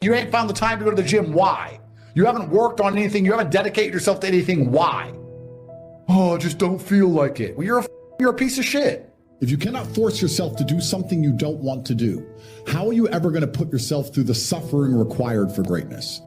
You ain't found the time to go to the gym. Why? You haven't worked on anything. You haven't dedicated yourself to anything. Why? Oh, I just don't feel like it. Well, you're a piece of shit. If you cannot force yourself to do something you don't want to do, how are you ever going to put yourself through the suffering required for greatness?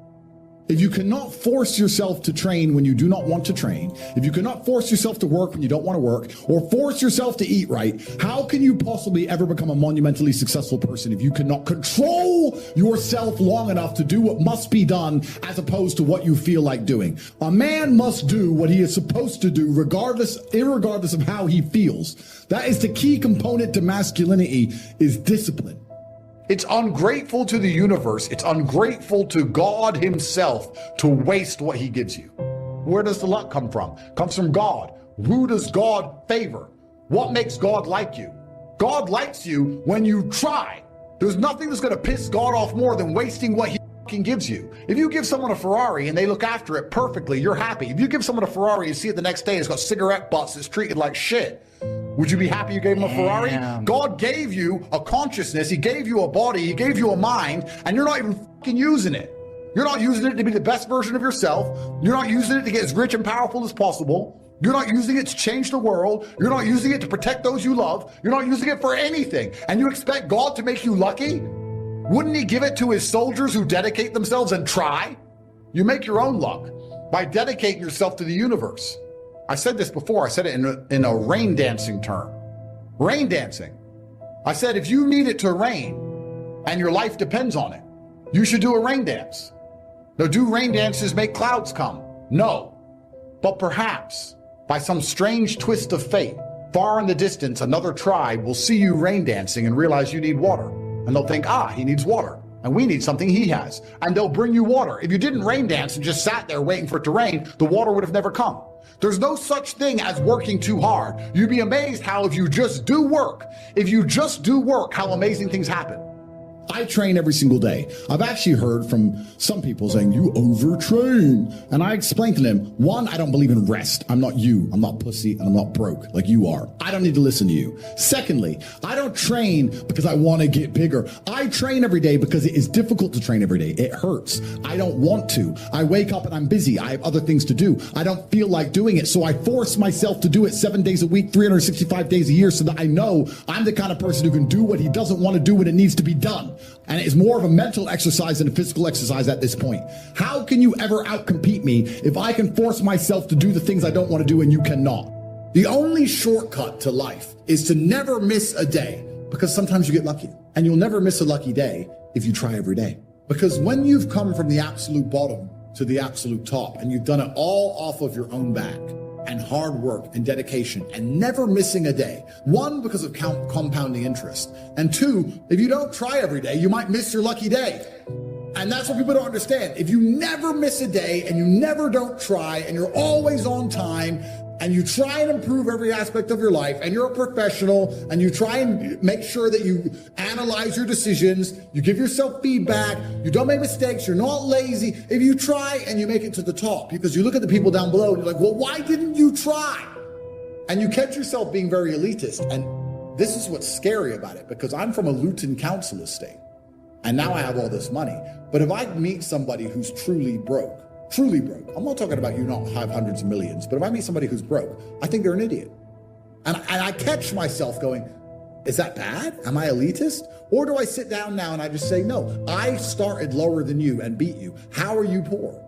If you cannot force yourself to train when you do not want to train, if you cannot force yourself to work when you don't want to work, or force yourself to eat right, how can you possibly ever become a monumentally successful person if you cannot control yourself long enough to do what must be done as opposed to what you feel like doing? A man must do what he is supposed to do irregardless of how he feels. That is the key component to masculinity, is discipline. It's ungrateful to the universe. It's ungrateful to God himself to waste what he gives you. Where does the luck come from? It comes from God. Who does God favor? What makes God like you? God likes you when you try. There's nothing that's going to piss God off more than wasting what he fucking gives you. If you give someone a Ferrari and they look after it perfectly, you're happy. If you give someone a Ferrari and see it the next day, it's got cigarette butts, it's treated like shit, would you be happy you gave him a Ferrari? God gave you a consciousness, he gave you a body, he gave you a mind, and you're not even fucking using it. You're not using it to be the best version of yourself. You're not using it to get as rich and powerful as possible. You're not using it to change the world. You're not using it to protect those you love. You're not using it for anything. And you expect God to make you lucky? Wouldn't he give it to his soldiers who dedicate themselves and try? You make your own luck by dedicating yourself to the universe. I said this before. I said it in a rain dancing term. Rain dancing. I said, if you need it to rain and your life depends on it, you should do a rain dance. Now, do rain dances make clouds come? No. But perhaps by some strange twist of fate, far in the distance, another tribe will see you rain dancing and realize you need water. And they'll think, he needs water. And we need something he has. And they'll bring you water. If you didn't rain dance and just sat there waiting for it to rain, the water would have never come. There's no such thing as working too hard. You'd be amazed how if you just do work, how amazing things happen. I train every single day. I've actually heard from some people saying, you overtrain. And I explained to them, one, I don't believe in rest. I'm not you. I'm not pussy and I'm not broke like you are. I don't need to listen to you. Secondly, I don't train because I want to get bigger. I train every day because it is difficult to train every day. It hurts. I don't want to. I wake up and I'm busy. I have other things to do. I don't feel like doing it. So I force myself to do it 7 days a week, 365 days a year, so that I know I'm the kind of person who can do what he doesn't want to do when it needs to be done. And it is more of a mental exercise than a physical exercise at this point. How can you ever outcompete me if I can force myself to do the things I don't want to do and you cannot? The only shortcut to life is to never miss a day, because sometimes you get lucky. And you'll never miss a lucky day if you try every day. Because when you've come from the absolute bottom to the absolute top and you've done it all off of your own back, and hard work and dedication and never missing a day. One, because of compounding interest. And two, if you don't try every day, you might miss your lucky day. And that's what people don't understand. If you never miss a day and you never don't try and you're always on time and you try and improve every aspect of your life and you're a professional and you try and make sure that you analyze your decisions, you give yourself feedback, you don't make mistakes, you're not lazy. If you try and you make it to the top, because you look at the people down below and you're like, well, why didn't you try? And you catch yourself being very elitist. And this is what's scary about it, because I'm from a Luton council estate and now I have all this money. But if I meet somebody who's truly broke, I'm not talking about you not have hundreds of millions, but if I meet somebody who's broke, I think they're an idiot. And I catch myself going, is that bad? Am I elitist? Or do I sit down now and I just say, no, I started lower than you and beat you. How are you poor?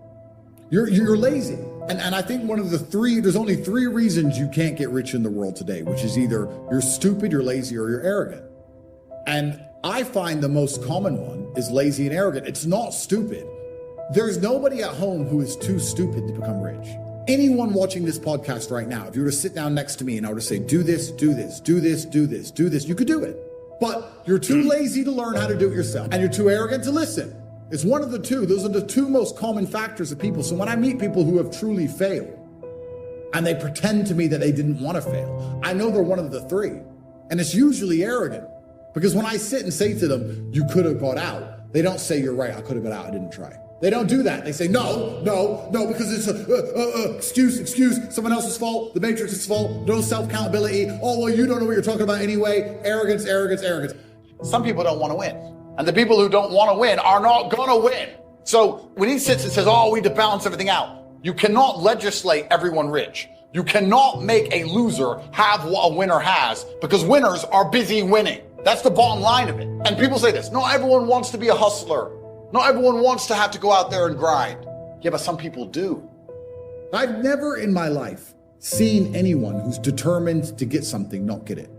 You're lazy. And I think there's only three reasons you can't get rich in the world today, which is either you're stupid, you're lazy, or you're arrogant. And I find the most common one is lazy and arrogant. It's not stupid. There's nobody at home who is too stupid to become rich. Anyone watching this podcast right now, if you were to sit down next to me and I were to say, do this, do this, do this, do this, do this, you could do it. But you're too lazy to learn how to do it yourself. And you're too arrogant to listen. It's one of the two. Those are the two most common factors of people. So when I meet people who have truly failed and they pretend to me that they didn't want to fail, I know they're one of the three. And it's usually arrogant. Because when I sit and say to them, you could have got out, they don't say, you're right, I could have got out, I didn't try. They don't do that. They say, no, because it's excuse, someone else's fault, the Matrix's fault, no self-accountability. Oh, well, you don't know what you're talking about anyway. Arrogance. Some people don't want to win. And the people who don't want to win are not going to win. So when he sits and says, oh, we need to balance everything out, you cannot legislate everyone rich. You cannot make a loser have what a winner has, because winners are busy winning. That's the bottom line of it. And people say this, not everyone wants to be a hustler. Not everyone wants to have to go out there and grind. Yeah, but some people do. I've never in my life seen anyone who's determined to get something not get it.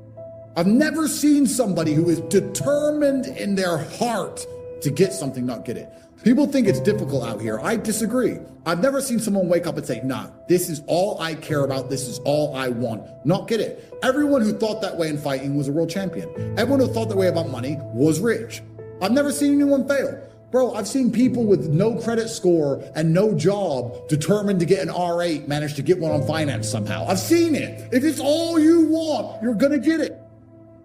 I've never seen somebody who is determined in their heart to get something not get it. People think it's difficult out here. I disagree. I've never seen someone wake up and say, nah, this is all I care about. This is all I want. Not get it. Everyone who thought that way in fighting was a world champion. Everyone who thought that way about money was rich. I've never seen anyone fail. Bro, I've seen people with no credit score and no job determined to get an R8 manage to get one on finance somehow. I've seen it. If it's all you want, you're going to get it.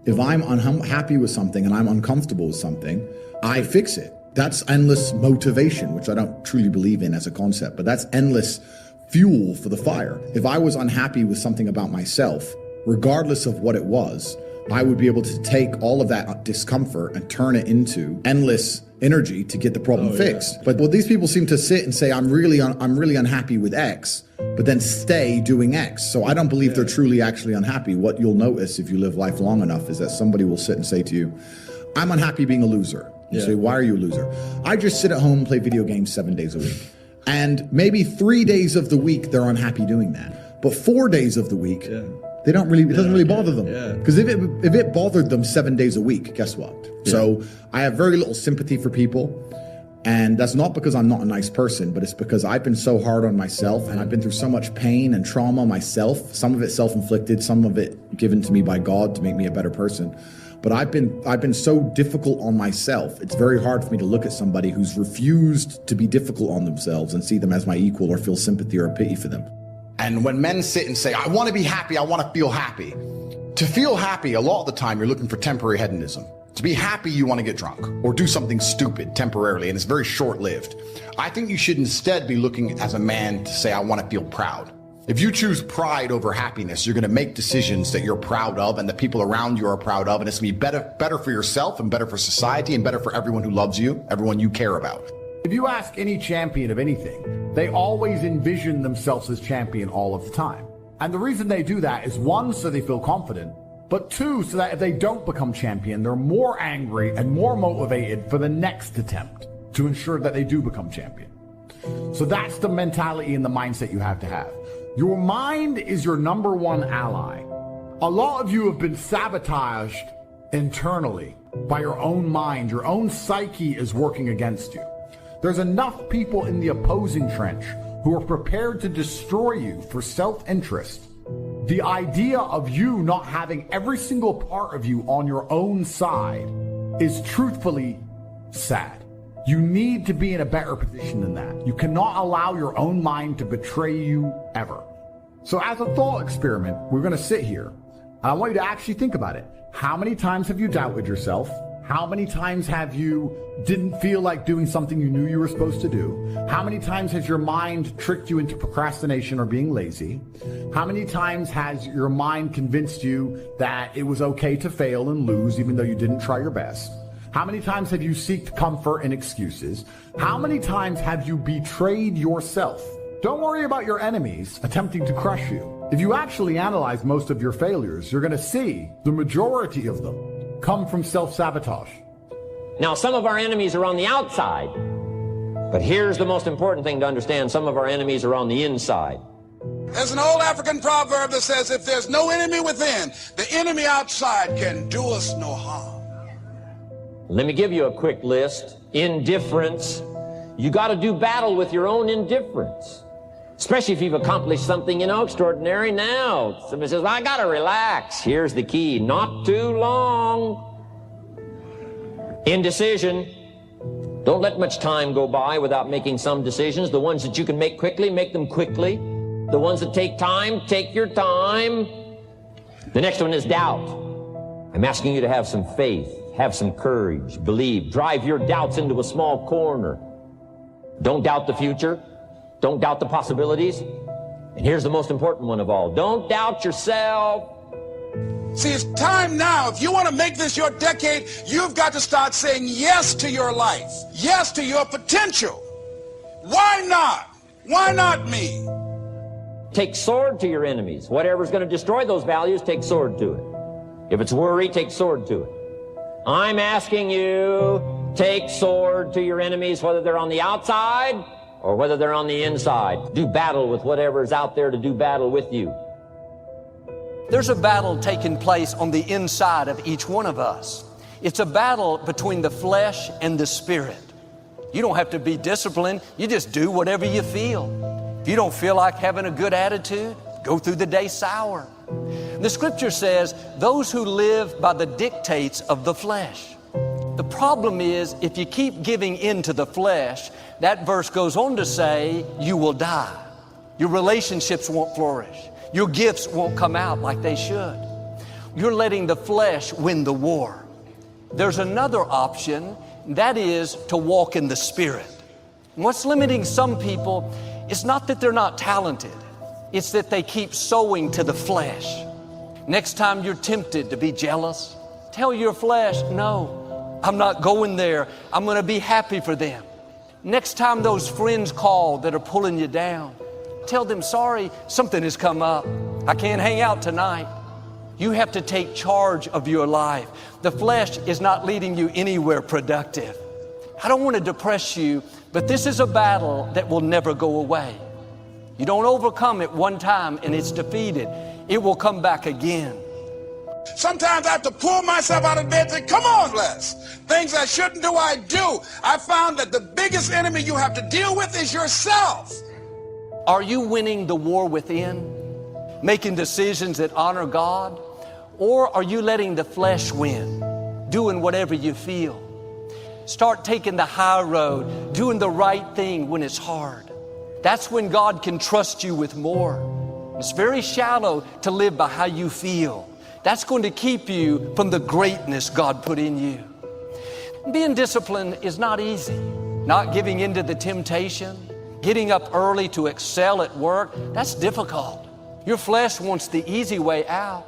If I'm unhappy with something and I'm uncomfortable with something, I fix it. That's endless motivation, which I don't truly believe in as a concept, but that's endless fuel for the fire. If I was unhappy with something about myself, regardless of what it was, I would be able to take all of that discomfort and turn it into endless energy to get the problem fixed. Yeah. But what these people seem to sit and say, I'm really unhappy with X, but then stay doing X. So I don't believe they're truly actually unhappy. What you'll notice if you live life long enough is that somebody will sit and say to you, I'm unhappy being a loser. You say, why are you a loser? I just sit at home and play video games 7 days a week. And maybe 3 days of the week, they're unhappy doing that. But 4 days of the week, they don't really, it doesn't really bother them. Because if it bothered them 7 days a week, guess what? So I have very little sympathy for people. And that's not because I'm not a nice person, but it's because I've been so hard on myself and I've been through so much pain and trauma myself. Some of it self-inflicted, some of it given to me by God to make me a better person. But I've been so difficult on myself. It's very hard for me to look at somebody who's refused to be difficult on themselves and see them as my equal or feel sympathy or pity for them. And when men sit and say, I want to be happy, I want to feel happy. To feel happy, a lot of the time, you're looking for temporary hedonism. To be happy, you want to get drunk or do something stupid temporarily, and it's very short-lived. I think you should instead be looking as a man to say, I want to feel proud. If you choose pride over happiness, you're going to make decisions that you're proud of and the people around you are proud of, and it's going to be better for yourself and better for society and better for everyone who loves you, everyone you care about. If you ask any champion of anything, they always envision themselves as champion all of the time. And the reason they do that is, one, so they feel confident, but two, so that if they don't become champion, they're more angry and more motivated for the next attempt to ensure that they do become champion. So that's the mentality and the mindset you have to have. Your mind is your number one ally. A lot of you have been sabotaged internally by your own mind. Your own psyche is working against you. There's enough people in the opposing trench who are prepared to destroy you for self-interest. The idea of you not having every single part of you on your own side is truthfully sad. You need to be in a better position than that. You cannot allow your own mind to betray you ever. So as a thought experiment, we're going to sit here. And I want you to actually think about it. How many times have you doubted yourself? How many times have you didn't feel like doing something you knew you were supposed to do? How many times has your mind tricked you into procrastination or being lazy? How many times has your mind convinced you that it was okay to fail and lose even though you didn't try your best? How many times have you sought comfort and excuses? How many times have you betrayed yourself? Don't worry about your enemies attempting to crush you. If you actually analyze most of your failures, you're going to see the majority of them come from self-sabotage. Now, some of our enemies are on the outside, but here's the most important thing to understand. Some of our enemies are on the inside. There's an old African proverb that says, if there's no enemy within, the enemy outside can do us no harm. Let me give you a quick list. Indifference. You got to do battle with your own indifference, especially if you've accomplished something, extraordinary. Now, somebody says, well, I got to relax. Here's the key. Not too long. Indecision. Don't let much time go by without making some decisions. The ones that you can make quickly, make them quickly. The ones that take time, take your time. The next one is doubt. I'm asking you to have some faith. Have some courage, believe, drive your doubts into a small corner. Don't doubt the future. Don't doubt the possibilities. And here's the most important one of all. Don't doubt yourself. See, it's time now. If you want to make this your decade, you've got to start saying yes to your life, yes to your potential. Why not? Why not me? Take sword to your enemies. Whatever's going to destroy those values, take sword to it. If it's worry, take sword to it. I'm asking you, take sword to your enemies, whether they're on the outside or whether they're on the inside. Do battle with whatever's out there to do battle with you. There's a battle taking place on the inside of each one of us. It's a battle between the flesh and the spirit. You don't have to be disciplined. You just do whatever you feel. If you don't feel like having a good attitude, go through the day sour. The scripture says, those who live by the dictates of the flesh. The problem is, if you keep giving in to the flesh, that verse goes on to say, you will die. Your relationships won't flourish. Your gifts won't come out like they should. You're letting the flesh win the war. There's another option, that is to walk in the Spirit. And what's limiting some people is not that they're not talented. It's that they keep sowing to the flesh. Next time you're tempted to be jealous, tell your flesh, no, I'm not going there. I'm going to be happy for them. Next time those friends call that are pulling you down, tell them, sorry, something has come up. I can't hang out tonight. You have to take charge of your life. The flesh is not leading you anywhere productive. I don't want to depress you, but this is a battle that will never go away. You don't overcome it one time and it's defeated. It will come back again. Sometimes I have to pull myself out of bed and say, come on, Les. Things I shouldn't do, I do. I found that the biggest enemy you have to deal with is yourself. Are you winning the war within? Making decisions that honor God? Or are you letting the flesh win? Doing whatever you feel? Start taking the high road, doing the right thing when it's hard. That's when God can trust you with more. It's very shallow to live by how you feel. That's going to keep you from the greatness God put in you. Being disciplined is not easy. Not giving in to the temptation, getting up early to excel at work, that's difficult. Your flesh wants the easy way out.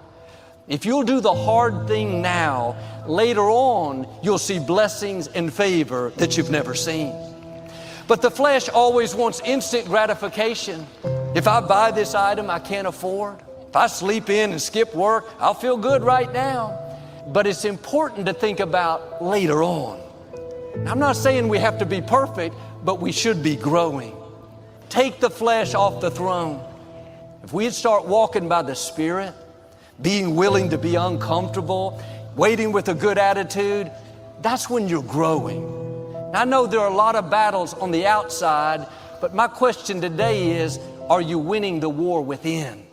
If you'll do the hard thing now, later on, you'll see blessings and favor that you've never seen. But the flesh always wants instant gratification. If I buy this item I can't afford, if I sleep in and skip work, I'll feel good right now. But it's important to think about later on. I'm not saying we have to be perfect, but we should be growing. Take the flesh off the throne. If we'd start walking by the Spirit, being willing to be uncomfortable, waiting with a good attitude, that's when you're growing. Now, I know there are a lot of battles on the outside, but my question today is, are you winning the war within?